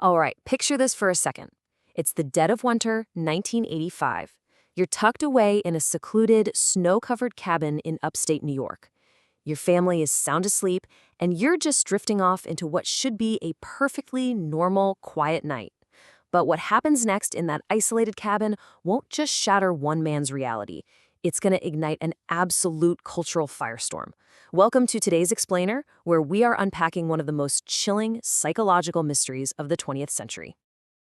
All right, picture this for a second. It's the dead of winter, 1985. You're tucked away in a secluded, snow-covered cabin in upstate New York. Your family is sound asleep, and you're just drifting off into what should be a perfectly normal, quiet night. But what happens next in that isolated cabin won't just shatter one man's reality. It's going to ignite an absolute cultural firestorm. Welcome to today's Explainer, where we are unpacking one of the most chilling psychological mysteries of the 20th century.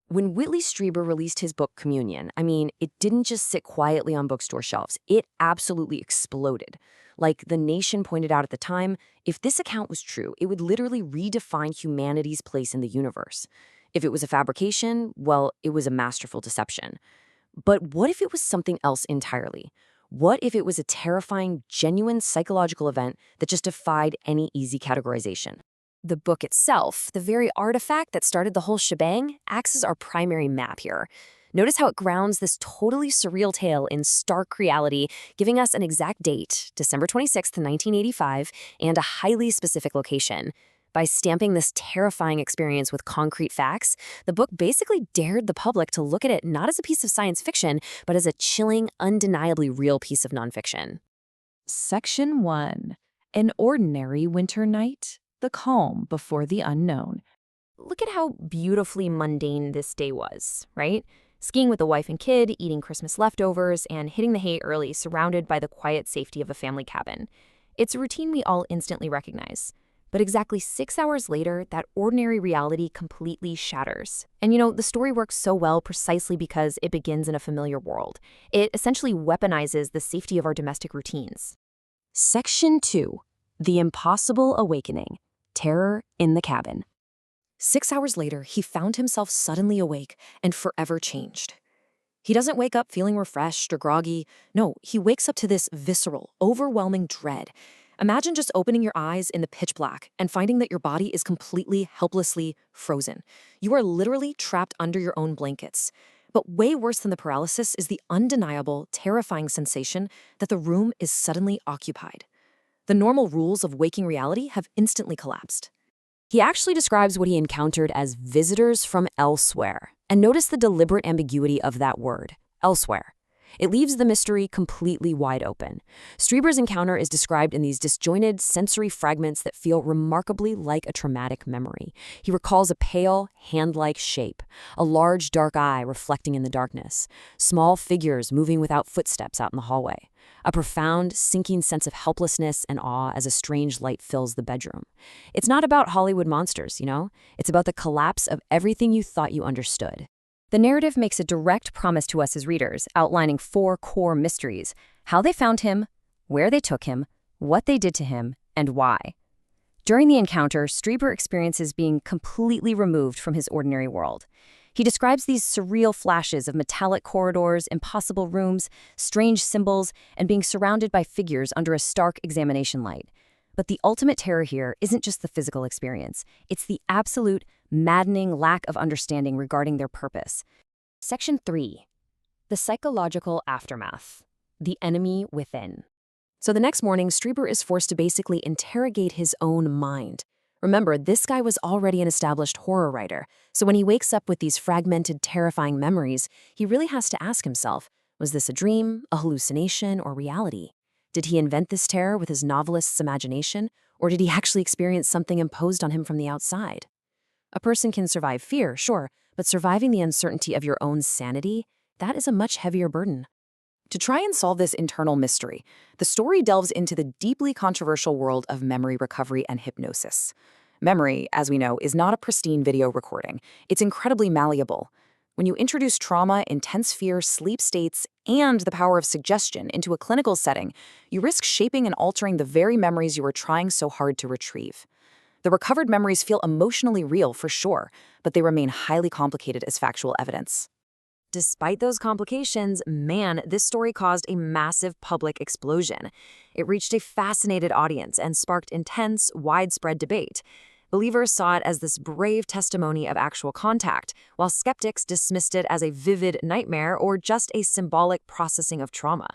When Whitley Strieber released his book Communion, it didn't just sit quietly on bookstore shelves. It absolutely exploded. Like The Nation pointed out at the time, if this account was true, it would literally redefine humanity's place in the universe. If it was a fabrication, well, it was a masterful deception. But what if it was something else entirely? What if it was a terrifying, genuine psychological event that just defied any easy categorization? The book itself, the very artifact that started the whole shebang, acts as our primary map here. Notice how it grounds this totally surreal tale in stark reality, giving us an exact date, December 26th, 1985, and a highly specific location. By stamping this terrifying experience with concrete facts, the book basically dared the public to look at it not as a piece of science fiction, but as a chilling, undeniably real piece of nonfiction. Section 1. An ordinary winter night, the calm before the unknown. Look at how beautifully mundane this day was, right? Skiing with the wife and kid, eating Christmas leftovers, and hitting the hay early, surrounded by the quiet safety of a family cabin. It's a routine we all instantly recognize. But exactly 6 hours later, that ordinary reality completely shatters. And the story works so well precisely because it begins in a familiar world. It essentially weaponizes the safety of our domestic routines. Section 2. The Impossible Awakening. Terror in the Cabin. 6 hours later, he found himself suddenly awake and forever changed. He doesn't wake up feeling refreshed or groggy. No, he wakes up to this visceral, overwhelming dread. Imagine just opening your eyes in the pitch black and finding that your body is completely, helplessly frozen. You are literally trapped under your own blankets. But way worse than the paralysis is the undeniable, terrifying sensation that the room is suddenly occupied. The normal rules of waking reality have instantly collapsed. He actually describes what he encountered as visitors from elsewhere. And notice the deliberate ambiguity of that word, elsewhere. It leaves the mystery completely wide open. Strieber's encounter is described in these disjointed sensory fragments that feel remarkably like a traumatic memory. He recalls a pale, hand-like shape, a large dark eye reflecting in the darkness, small figures moving without footsteps out in the hallway, a profound, sinking sense of helplessness and awe as a strange light fills the bedroom. It's not about Hollywood monsters, It's about the collapse of everything you thought you understood. The narrative makes a direct promise to us as readers, outlining 4 core mysteries: how they found him, where they took him, what they did to him, and why. During the encounter, Strieber experiences being completely removed from his ordinary world. He describes these surreal flashes of metallic corridors, impossible rooms, strange symbols, and being surrounded by figures under a stark examination light. But the ultimate terror here isn't just the physical experience. It's the absolute, maddening lack of understanding regarding their purpose. Section 3. The Psychological Aftermath. The Enemy Within. So the next morning, Strieber is forced to basically interrogate his own mind. Remember, this guy was already an established horror writer, so when he wakes up with these fragmented, terrifying memories, he really has to ask himself, was this a dream, a hallucination, or reality? Did he invent this terror with his novelist's imagination, or did he actually experience something imposed on him from the outside? A person can survive fear, sure, but surviving the uncertainty of your own sanity, that is a much heavier burden. To try and solve this internal mystery, the story delves into the deeply controversial world of memory recovery and hypnosis. Memory, as we know, is not a pristine video recording. It's incredibly malleable. When you introduce trauma, intense fear, sleep states, and the power of suggestion into a clinical setting, you risk shaping and altering the very memories you were trying so hard to retrieve. The recovered memories feel emotionally real, for sure, but they remain highly complicated as factual evidence. Despite those complications, man, this story caused a massive public explosion. It reached a fascinated audience and sparked intense, widespread debate. Believers saw it as this brave testimony of actual contact, while skeptics dismissed it as a vivid nightmare or just a symbolic processing of trauma.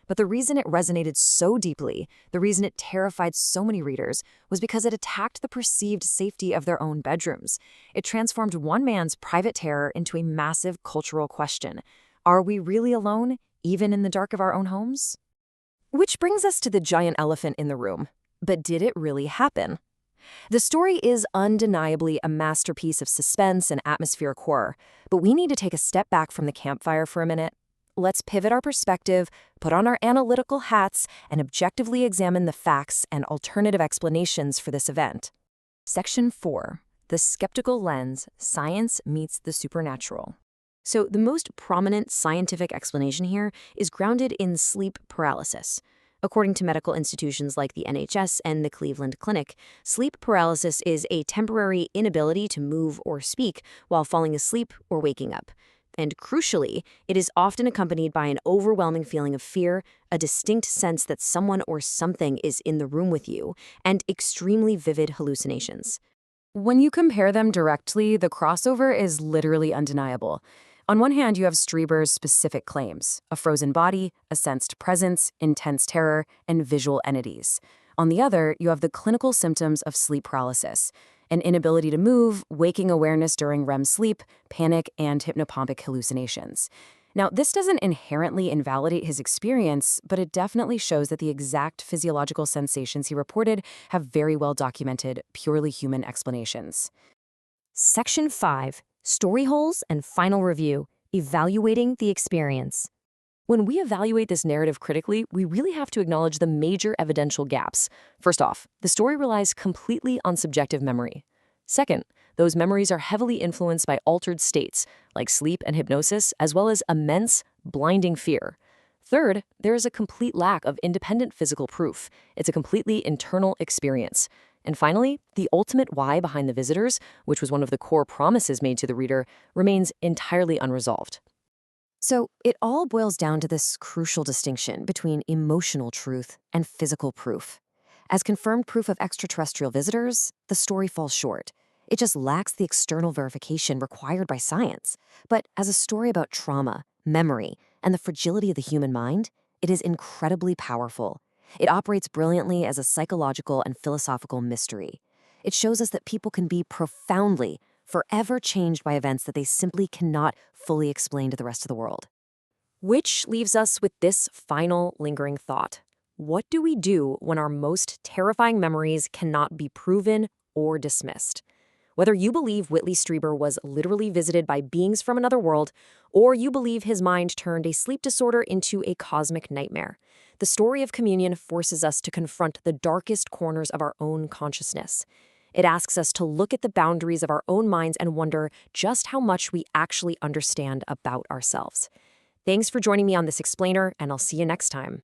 But the reason it resonated so deeply, the reason it terrified so many readers, was because it attacked the perceived safety of their own bedrooms. It transformed one man's private terror into a massive cultural question. Are we really alone, even in the dark of our own homes? Which brings us to the giant elephant in the room. But did it really happen? The story is undeniably a masterpiece of suspense and atmospheric horror, but we need to take a step back from the campfire for a minute. Let's pivot our perspective, put on our analytical hats, and objectively examine the facts and alternative explanations for this event. Section 4. The Skeptical Lens, Science Meets the Supernatural. So the most prominent scientific explanation here is grounded in sleep paralysis. According to medical institutions like the NHS and the Cleveland Clinic, sleep paralysis is a temporary inability to move or speak while falling asleep or waking up. And crucially, it is often accompanied by an overwhelming feeling of fear, a distinct sense that someone or something is in the room with you, and extremely vivid hallucinations. When you compare them directly, the crossover is literally undeniable. On one hand, you have Strieber's specific claims, a frozen body, a sensed presence, intense terror, and visual entities. On the other, you have the clinical symptoms of sleep paralysis, an inability to move, waking awareness during REM sleep, panic, and hypnopompic hallucinations. Now, this doesn't inherently invalidate his experience, but it definitely shows that the exact physiological sensations he reported have very well documented, purely human explanations. Section 5. Story holes and final review, evaluating the experience. When we evaluate this narrative critically, we really have to acknowledge the major evidential gaps. First off, the story relies completely on subjective memory. Second, those memories are heavily influenced by altered states, like sleep and hypnosis, as well as immense, blinding fear. Third, there is a complete lack of independent physical proof. It's a completely internal experience. And finally, the ultimate why behind the visitors, which was one of the core promises made to the reader, remains entirely unresolved. So it all boils down to this crucial distinction between emotional truth and physical proof. As confirmed proof of extraterrestrial visitors, the story falls short. It just lacks the external verification required by science. But as a story about trauma, memory, and the fragility of the human mind, it is incredibly powerful. It operates brilliantly as a psychological and philosophical mystery. It shows us that people can be profoundly, forever changed by events that they simply cannot fully explain to the rest of the world. Which leaves us with this final lingering thought. What do we do when our most terrifying memories cannot be proven or dismissed? Whether you believe Whitley Strieber was literally visited by beings from another world, or you believe his mind turned a sleep disorder into a cosmic nightmare, the story of communion forces us to confront the darkest corners of our own consciousness. It asks us to look at the boundaries of our own minds and wonder just how much we actually understand about ourselves. Thanks for joining me on this explainer, and I'll see you next time.